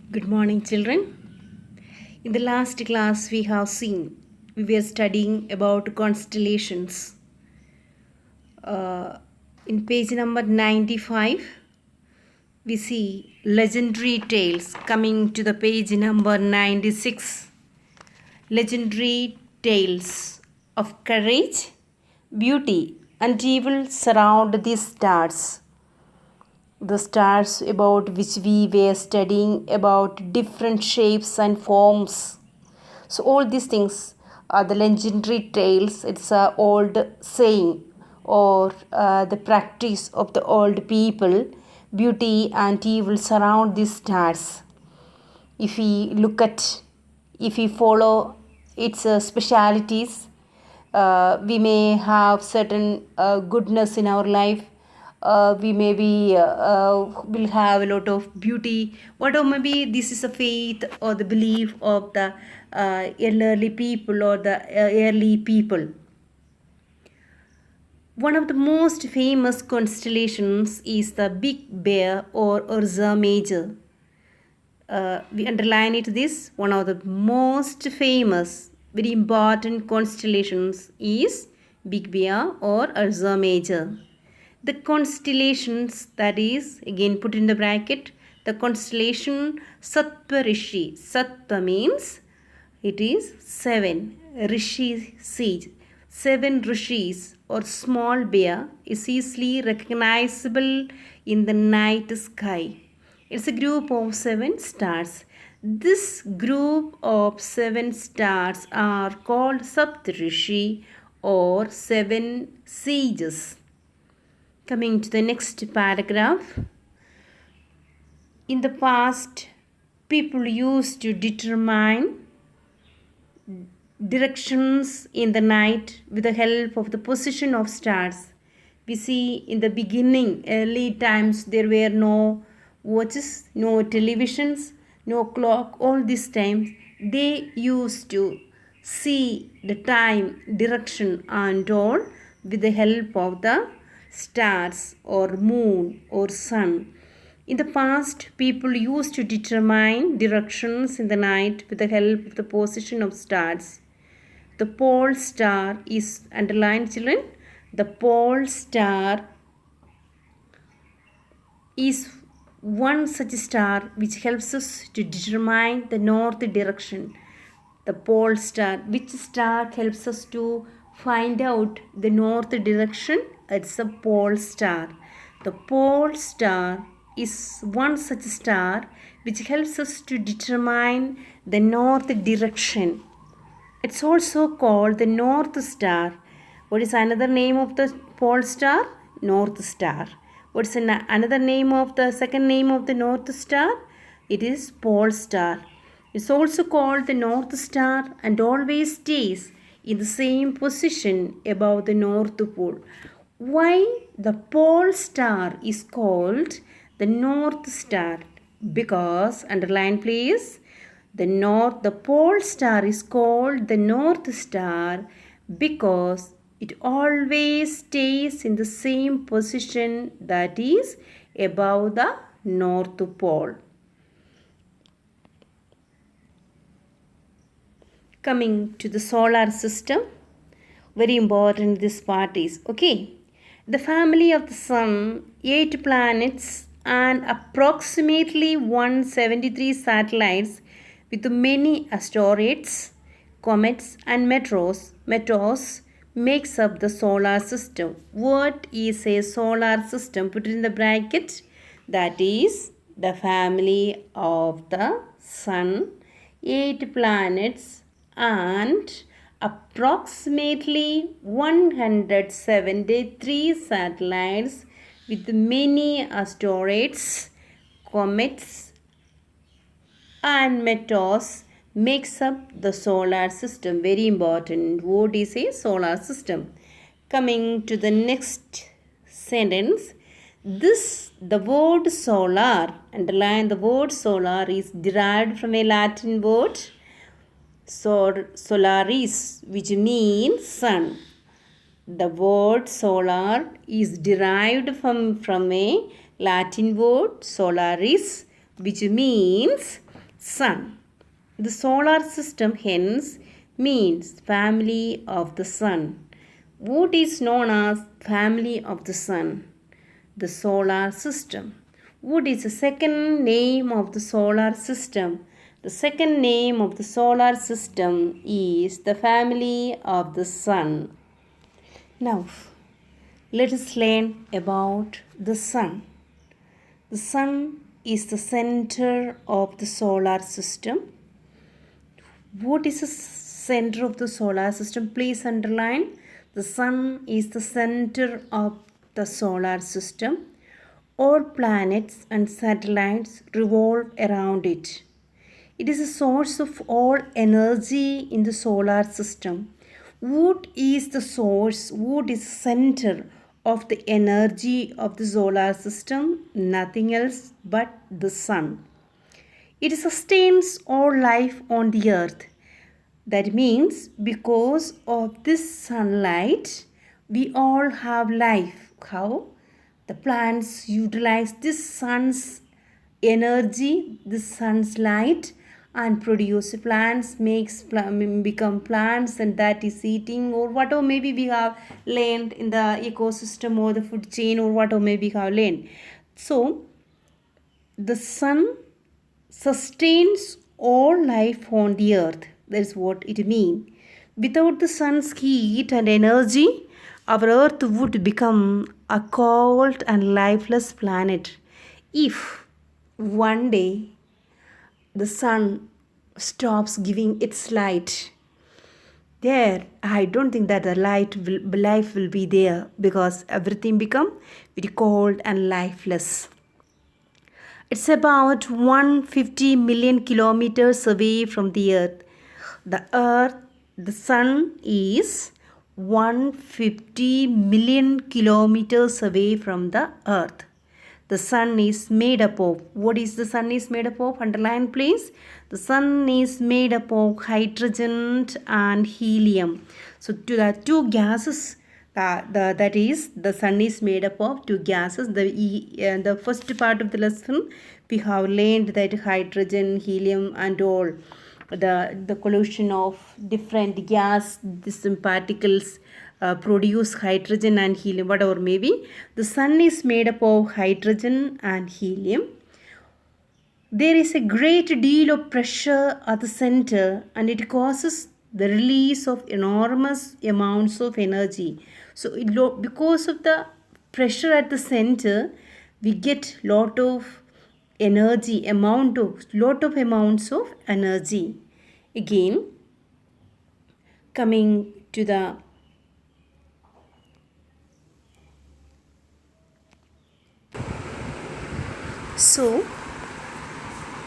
Good morning, children. In the last class, we were studying about constellations. In page number 95, we see legendary tales. Coming to the page number 96, legendary tales of courage, beauty, and evil surround these stars. The stars about which we were studying about different shapes and forms. So all these things are the legendary tales. It's an old saying or the practice of the old people. Beauty and evil surround these stars. If we follow its specialities, we may have certain goodness in our life. We maybe will have a lot of beauty. Whatever maybe this is a faith or the belief of the elderly people or the early people. One of the most famous constellations is the Big Bear or Ursa Major. We underline it this one of the most famous, very important constellations is Big Bear or Ursa Major. The constellations, that is again put in the bracket, the constellation Sattva Rishi. Sattva means it is 7. Rishi seed. 7 rishis or small bear is easily recognizable in the night sky. It's a group of 7 stars. This group of 7 stars are called Saptarishi or 7 sages. Coming to the next paragraph. In the past, people used to determine directions in the night with the help of the position of stars. We see in the beginning, early times, there were no watches, no televisions, no clock. All these times, they used to see the time, direction and all with the help of the stars or moon or sun. In the past, people used to determine directions in the night with the help of the position of stars. The pole star is underlined, children. The pole star is one such star which helps us to determine the north direction. The pole star, which star helps us to find out the north direction? It's a pole star. The pole star is one such star which helps us to determine the north direction. It's also called the North Star. What is another name of the pole star? North Star. What's another name of the second name of the North Star? It is pole star. It's also called the North Star and always stays in the same position above the North Pole. Why the pole star is called the North Star? Because, underline please, the pole star is called the North Star because it always stays in the same position, that is above the North Pole. Coming to the solar system, very important this part is, okay. The family of the sun, 8 planets and approximately 173 satellites with many asteroids, comets and meteors makes up the solar system. What is a solar system? Put it in the bracket. That is the family of the sun, 8 planets and approximately 173 satellites with many asteroids, comets and meteors makes up the solar system. Very important. What is a solar system? Coming to the next sentence. The word solar, underline the word solar, is derived from a Latin word solaris, which means sun. The word solar is derived from a Latin word solaris, which means sun. The solar system hence means family of the sun. What is known as family of the sun? The solar system. What is the second name of the solar system? The second name of the solar system is the family of the sun. Now, let us learn about the sun. The sun is the center of the solar system. What is the center of the solar system? Please underline. The sun is the center of the solar system. All planets and satellites revolve around it. It is a source of all energy in the solar system. What is the source? What is the center of the energy of the solar system? Nothing else but the sun. It sustains all life on the earth. That means because of this sunlight, we all have life. How? The plants utilize this sun's energy, the sun's light, and produce plants, become plants, and that is eating or whatever maybe we have learned in the ecosystem or the food chain or whatever maybe we have learned. So the sun sustains all life on the earth. That is what it means. Without the sun's heat and energy, our earth would become a cold and lifeless planet. If one day the sun stops giving its light, there I don't think that the life will be there, because everything become very cold and lifeless. It's about 150 million kilometers away from the earth. The sun is 150 million kilometers away from the earth. The sun is made up of, what is the sun is made up of? Underline please. The sun is made up of hydrogen and helium. So to the two gases, that is the sun is made up of two gases. The first part of the lesson we have learned that hydrogen, helium and all the collision of different gas, these particles produce hydrogen and helium, whatever maybe. The sun is made up of hydrogen and helium. There is a great deal of pressure at the center, and it causes the release of enormous amounts of energy. So because of the pressure at the center, we get lot of energy, lot of amounts of energy. Again, coming to the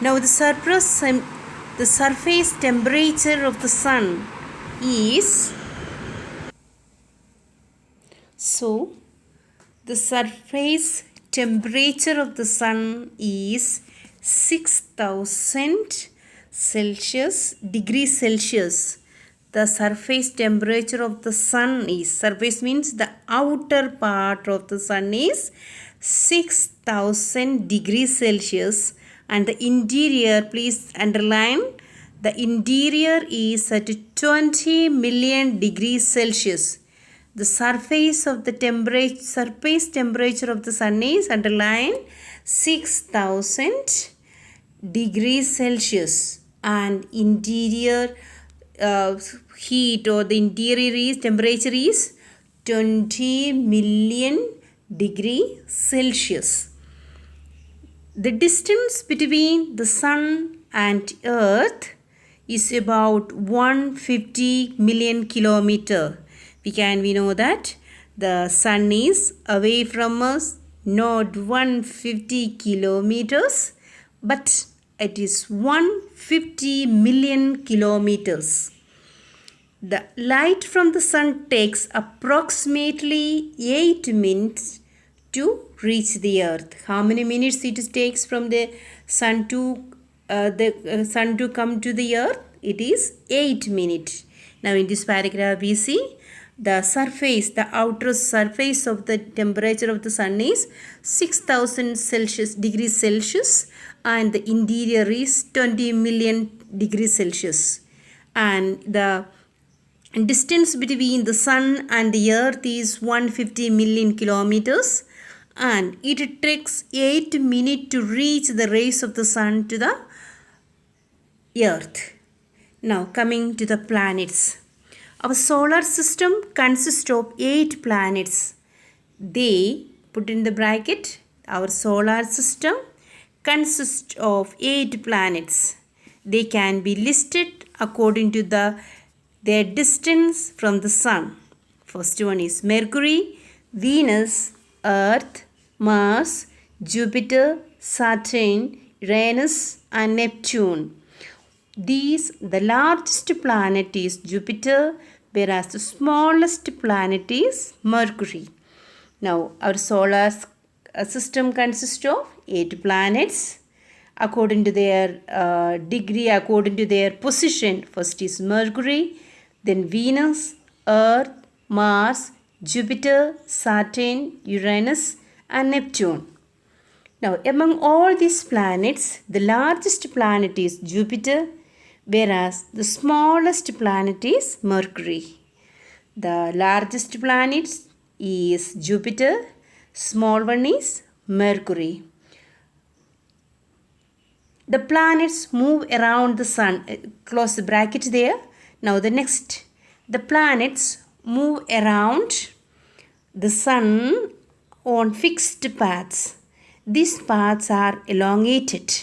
now the surface temperature of the sun is the surface temperature of the sun is 6000 degrees Celsius. The surface temperature of the sun is, surface means the outer part of the sun is 6000 degrees Celsius, and the interior, please underline, the interior is at 20 million degrees Celsius. The surface temperature of the sun is, underline, 6000 degrees Celsius, and interior heat or the interior temperature is 20 million degree Celsius. The distance between the sun and earth is about 150 million kilometer. We know that the sun is away from us not 150 kilometers, but it is 150 million kilometers. The light from the sun takes approximately 8 minutes to reach the earth. How many minutes it takes from the sun to come to the earth? It is 8 minutes. Now in this paragraph we see the outer surface of the temperature of the sun is 6000 Celsius degrees Celsius, and the interior is 20 million degrees Celsius, and the distance between the sun and the earth is 150 million kilometers, and it takes 8 minutes to reach the rays of the sun to the earth. Now coming to the planets. Our solar system consists of 8 planets. They, put in the bracket, our solar system consists of 8 planets. They can be listed according to their distance from the sun. First one is Mercury, Venus, Earth, Mars, Jupiter, Saturn, Uranus and Neptune. The largest planet is Jupiter, whereas the smallest planet is Mercury. Now, our solar system consists of 8 planets. According to their degree, according to their position, first is Mercury, then Venus, Earth, Mars, Jupiter, Saturn, Uranus and Neptune. Now, among all these planets, the largest planet is Jupiter, whereas the smallest planet is Mercury. The largest planet is Jupiter, small one is Mercury. The planets move around the sun. Close the bracket there. Now the next. The planets move around the sun on fixed paths. These paths are elongated.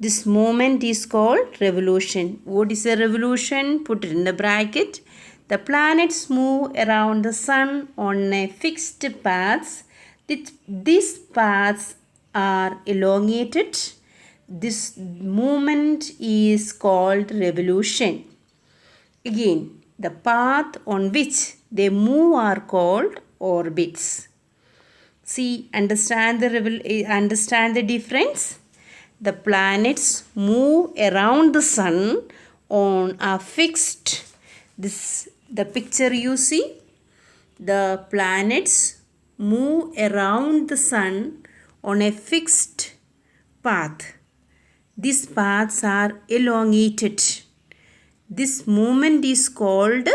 This movement is called revolution. What is a revolution? Put it in the bracket. The planets move around the sun on a fixed paths. These paths are elongated. This movement is called revolution. Again, the path on which they move are called orbits. See, understand the difference? The planets move around the sun on a fixed, the picture you see, the planets move around the sun on a fixed path. These paths are elongated. This movement is called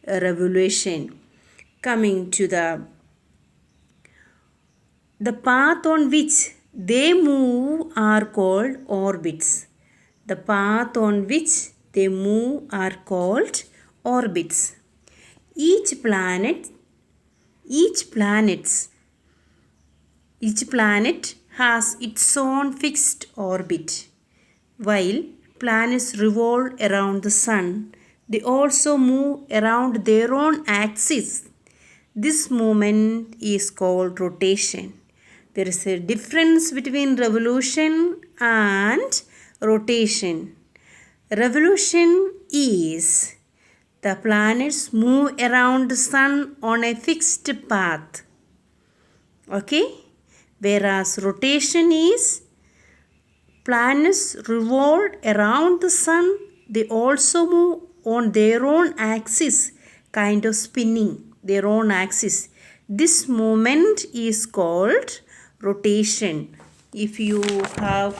a revolution. Coming to the path on which they move are called orbits. The path on which they move are called orbits. Each planet has its own fixed orbit. While planets revolve around the sun, they also move around their own axis. This movement is called rotation. There is a difference between revolution and rotation. Revolution is the planets move around the sun on a fixed path. Okay? Whereas rotation is planets revolve around the sun. They also move on their own axis, kind of spinning their own axis. This movement is called rotation. If you have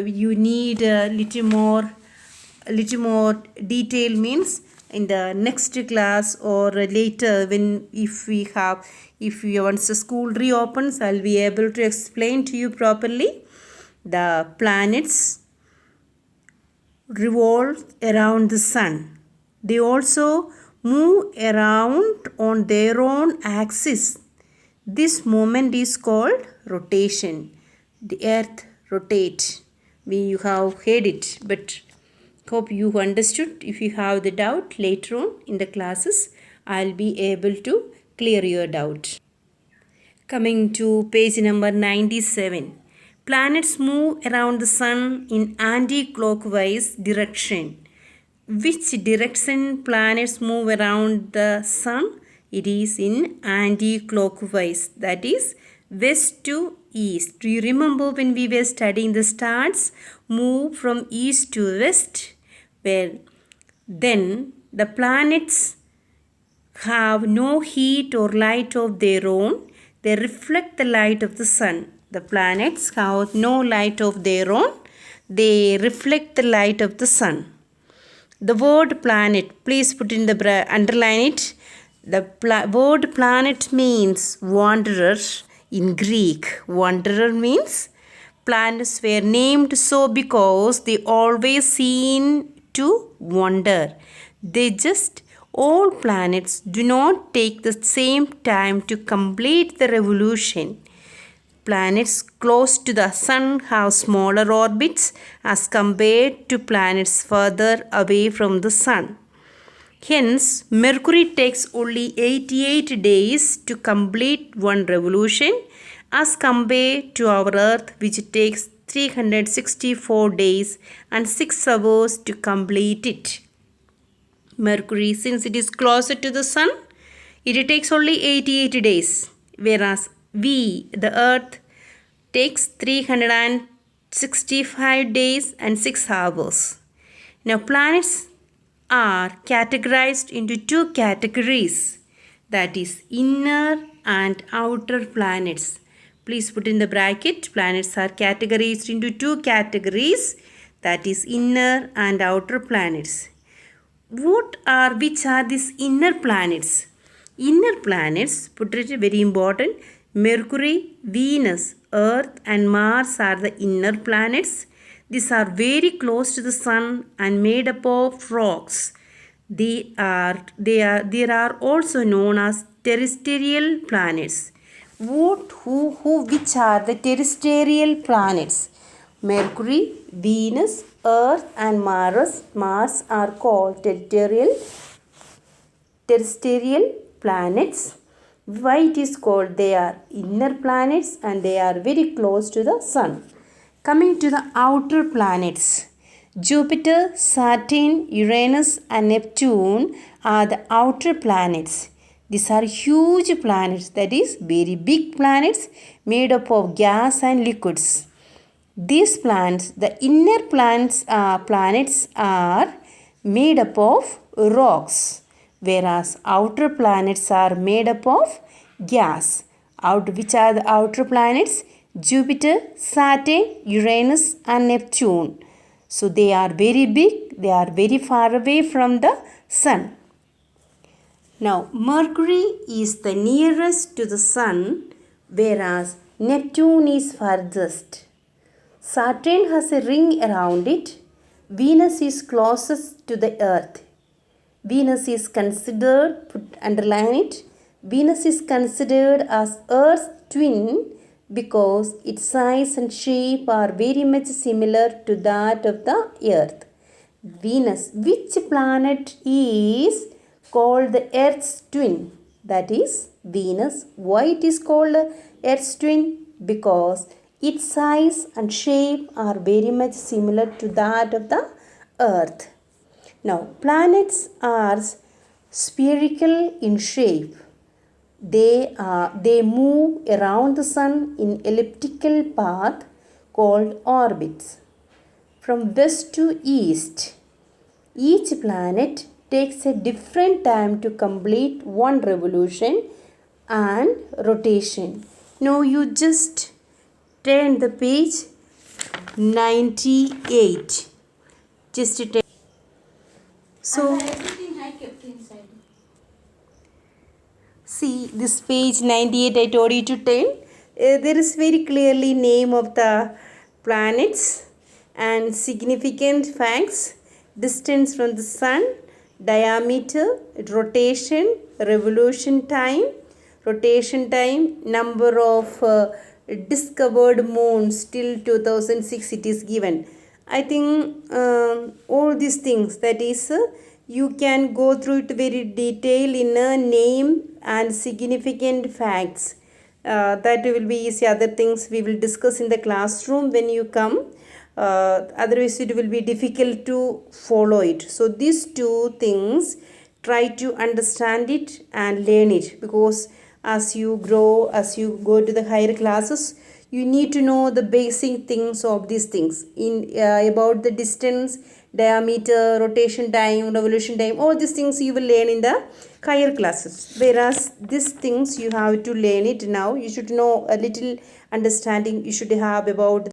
you need a little more detail, means in the next class or later, if once the school reopens, I'll be able to explain to you properly. The planets revolve around the sun. They also move around on their own axis. This movement is called rotation. The earth rotates. You have heard it, but hope you understood. If you have the doubt later on in the classes, I'll be able to clear your doubt. Coming to page number 97. Planets move around the sun in anti-clockwise direction. Which direction planets move around the sun? It is in anti-clockwise, that is west to east. Do you remember when we were studying the stars? Move from east to west, where then the planets have no heat or light of their own. They reflect the light of the sun. The planets have no light of their own. They reflect the light of the sun. The word planet, please put in the underline it. The word planet means wanderer in Greek. Wanderer means planets were named so because they always seem to wander. They just all planets do not take the same time to complete the revolution. Planets close to the sun have smaller orbits as compared to planets further away from the sun. Hence, Mercury takes only 88 days to complete one revolution as compared to our Earth, which takes 364 days and 6 hours to complete it. Mercury, since it is closer to the sun, it takes only 88 days, whereas we, the Earth, takes 365 days and 6 hours. Now, planets are categorized into two categories, that is inner and outer planets. Please put in the bracket, planets are categorized into two categories, that is inner and outer planets. Which are these inner planets? Inner planets, put it very important, Mercury, Venus, Earth and Mars are the inner planets. These are very close to the sun and made up of rocks. They are also known as terrestrial planets. Which are the terrestrial planets? Mercury, Venus, Earth and Mars are called terrestrial planets. Why it is called? They are inner planets and they are very close to the sun. Coming to the outer planets, Jupiter, Saturn, Uranus and Neptune are the outer planets. These are huge planets, that is very big planets made up of gas and liquids. These planets, the inner planets are made up of rocks, whereas outer planets are made up of gas. Which are the outer planets? Jupiter, Saturn, Uranus and Neptune. So they are very big, they are very far away from the sun. Now Mercury is the nearest to the sun, whereas Neptune is farthest. Saturn has a ring around it. Venus is closest to the earth. Venus is considered, underline it, Venus is considered as Earth's twin because its size and shape are very much similar to that of the Earth. Venus, which planet is called the Earth's twin? That is Venus. Why it is called Earth's twin? Because its size and shape are very much similar to that of the Earth. Now, planets are spherical in shape. They move around the sun in elliptical path called orbits. From west to east, each planet takes a different time to complete one revolution and rotation. Now you just turn the page 98. Just turn. So everything I kept inside. See this page 98 I told you to turn. There is very clearly name of the planets and significant facts, distance from the sun, diameter, rotation, revolution time, number of discovered moons till 2006 it is given. I think all these things, that is you can go through it very detail in a name and significant facts. That will be easy. Other things we will discuss in the classroom when you come. Otherwise it will be difficult to follow it. So these two things, try to understand it and learn it, because as you grow, as you go to the higher classes, you need to know the basic things of these things in about the distance, diameter, rotation time, revolution time. All these things you will learn in the higher classes, whereas these things you have to learn it now. You should know a little understanding you should have about